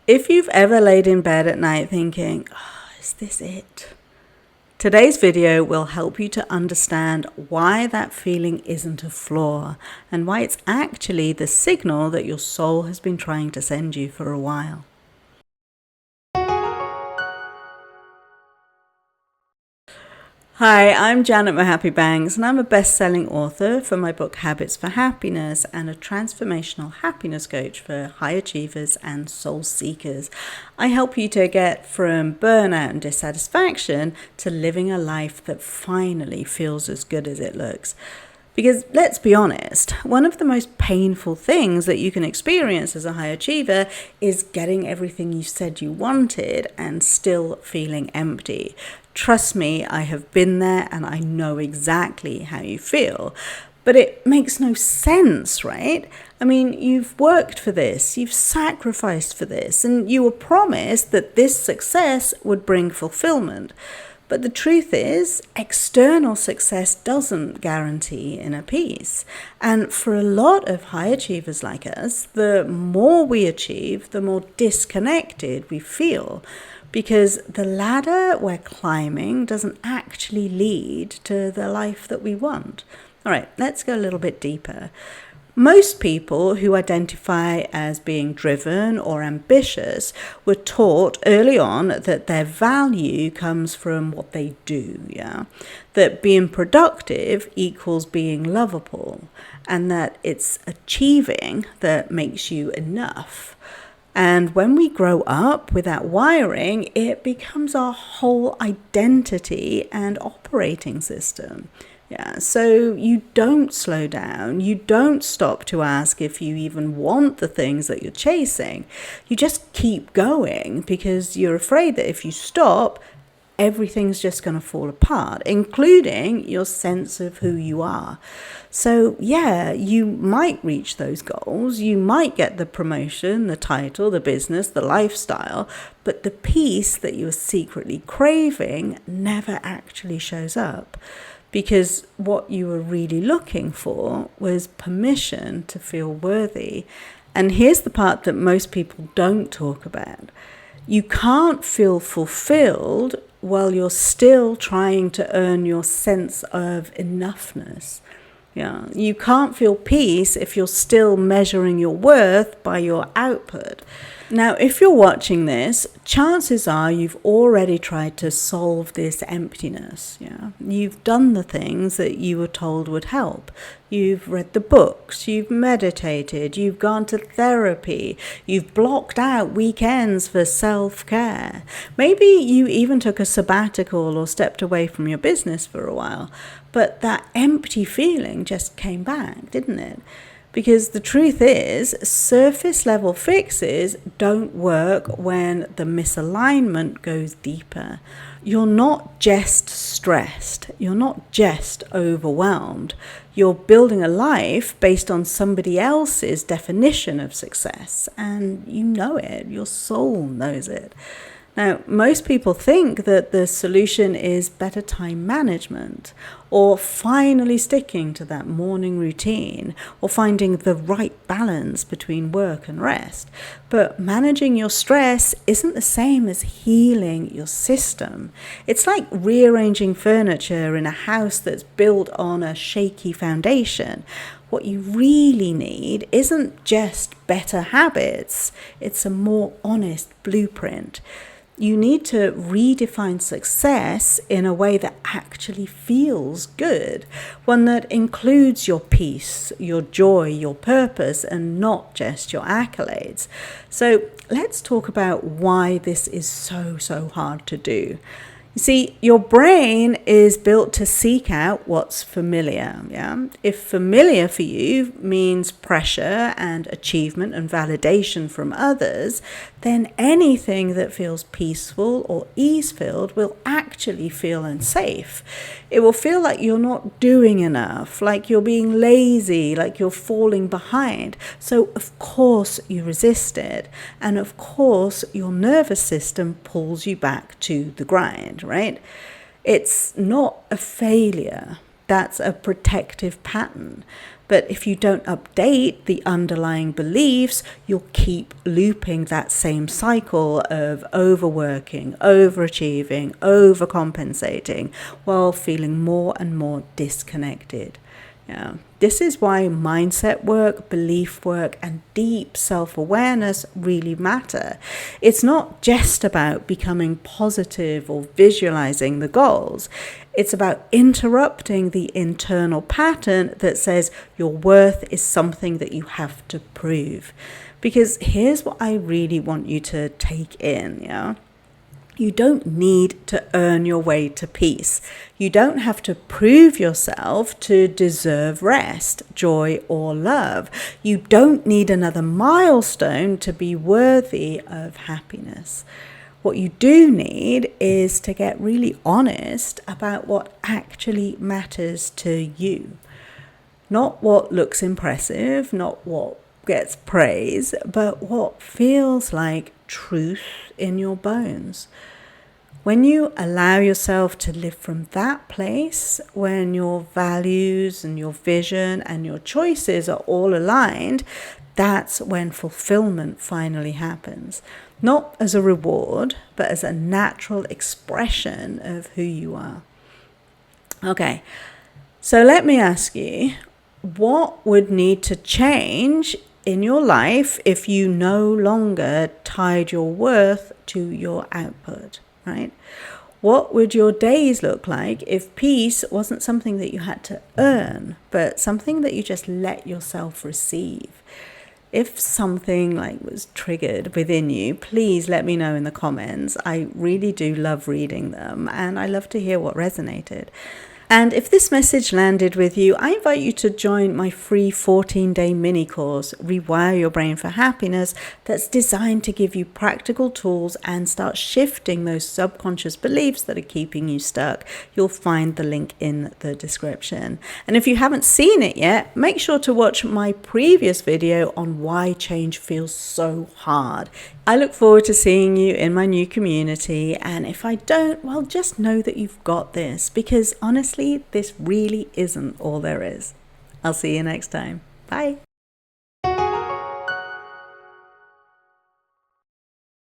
If you've ever laid in bed at night thinking, is this it? Today's video will help you to understand why that feeling isn't a flaw and why it's actually the signal that your soul has been trying to send you for a while. Hi, I'm Janet Mohapi-Banks and I'm a best-selling author for my book Habits for Happiness and a transformational happiness coach for high achievers and soul seekers. I help you to get from burnout and dissatisfaction to living a life that finally feels as good as it looks. Because let's be honest, one of the most painful things that you can experience as a high achiever is getting everything you said you wanted and still feeling empty. Trust me, I have been there and I know exactly how you feel. But it makes no sense, right? I mean, you've worked for this, you've sacrificed for this, and you were promised that this success would bring fulfillment. But the truth is, external success doesn't guarantee inner peace. And for a lot of high achievers like us, the more we achieve, the more disconnected we feel. Because the ladder we're climbing doesn't actually lead to the life that we want. All right, let's go a little bit deeper. Most people who identify as being driven or ambitious were taught early on that their value comes from what they do, that being productive equals being lovable, and that it's achieving that makes you enough. And when we grow up with that wiring, it becomes our whole identity and operating system. So you don't slow down, you don't stop to ask if you even want the things that you're chasing. You just keep going because you're afraid that if you stop, everything's just going to fall apart, including your sense of who you are. So you might reach those goals, you might get the promotion, the title, the business, the lifestyle, but the peace that you're secretly craving never actually shows up. Because what you were really looking for was permission to feel worthy. And here's the part that most people don't talk about. You can't feel fulfilled while you're still trying to earn your sense of enoughness. You can't feel peace if you're still measuring your worth by your output. Now, if you're watching this, chances are you've already tried to solve this emptiness. You've done the things that you were told would help. You've read the books, you've meditated, you've gone to therapy, you've blocked out weekends for self-care. Maybe you even took a sabbatical or stepped away from your business for a while. But that empty feeling just came back, didn't it? Because the truth is, surface level fixes don't work when the misalignment goes deeper. You're not just stressed. You're not just overwhelmed. You're building a life based on somebody else's definition of success. And you know it. Your soul knows it. Now, most people think that the solution is better time management, or finally sticking to that morning routine, or finding the right balance between work and rest. But managing your stress isn't the same as healing your system. It's like rearranging furniture in a house that's built on a shaky foundation. What you really need isn't just better habits, it's a more honest blueprint. You need to redefine success in a way that actually feels good, one that includes your peace, your joy, your purpose, and not just your accolades. So let's talk about why this is so hard to do. You see, your brain is built to seek out what's familiar. If familiar for you means pressure and achievement and validation from others, then anything that feels peaceful or ease-filled will actually feel unsafe. It will feel like you're not doing enough, like you're being lazy, like you're falling behind. So of course you resist it. And of course your nervous system pulls you back to the grind, right? It's not a failure. That's a protective pattern. But if you don't update the underlying beliefs, you'll keep looping that same cycle of overworking, overachieving, overcompensating, while feeling more and more disconnected. Yeah. This is why mindset work, belief work, and deep self-awareness really matter. It's not just about becoming positive or visualizing the goals. It's about interrupting the internal pattern that says your worth is something that you have to prove. Because here's what I really want you to take in, yeah? You don't need to earn your way to peace. You don't have to prove yourself to deserve rest, joy, or love. You don't need another milestone to be worthy of happiness. What you do need is to get really honest about what actually matters to you. Not what looks impressive, not what gets praise, but what feels like truth in your bones. When you allow yourself to live from that place, when your values and your vision and your choices are all aligned, that's when fulfillment finally happens. Not as a reward, but as a natural expression of who you are. Okay, so let me ask you, what would need to change in your life if you no longer tied your worth to your output, right? What would your days look like if peace wasn't something that you had to earn, but something that you just let yourself receive? If something was triggered within you, please let me know in the comments. I really do love reading them, and I love to hear what resonated. And if this message landed with you, I invite you to join my free 14-day mini course, Rewire Your Brain for Happiness, that's designed to give you practical tools and start shifting those subconscious beliefs that are keeping you stuck. You'll find the link in the description. And if you haven't seen it yet, make sure to watch my previous video on why change feels so hard. I look forward to seeing you in my new community, and if I don't, well, just know that you've got this, because honestly, this really isn't all there is. I'll see you next time. Bye.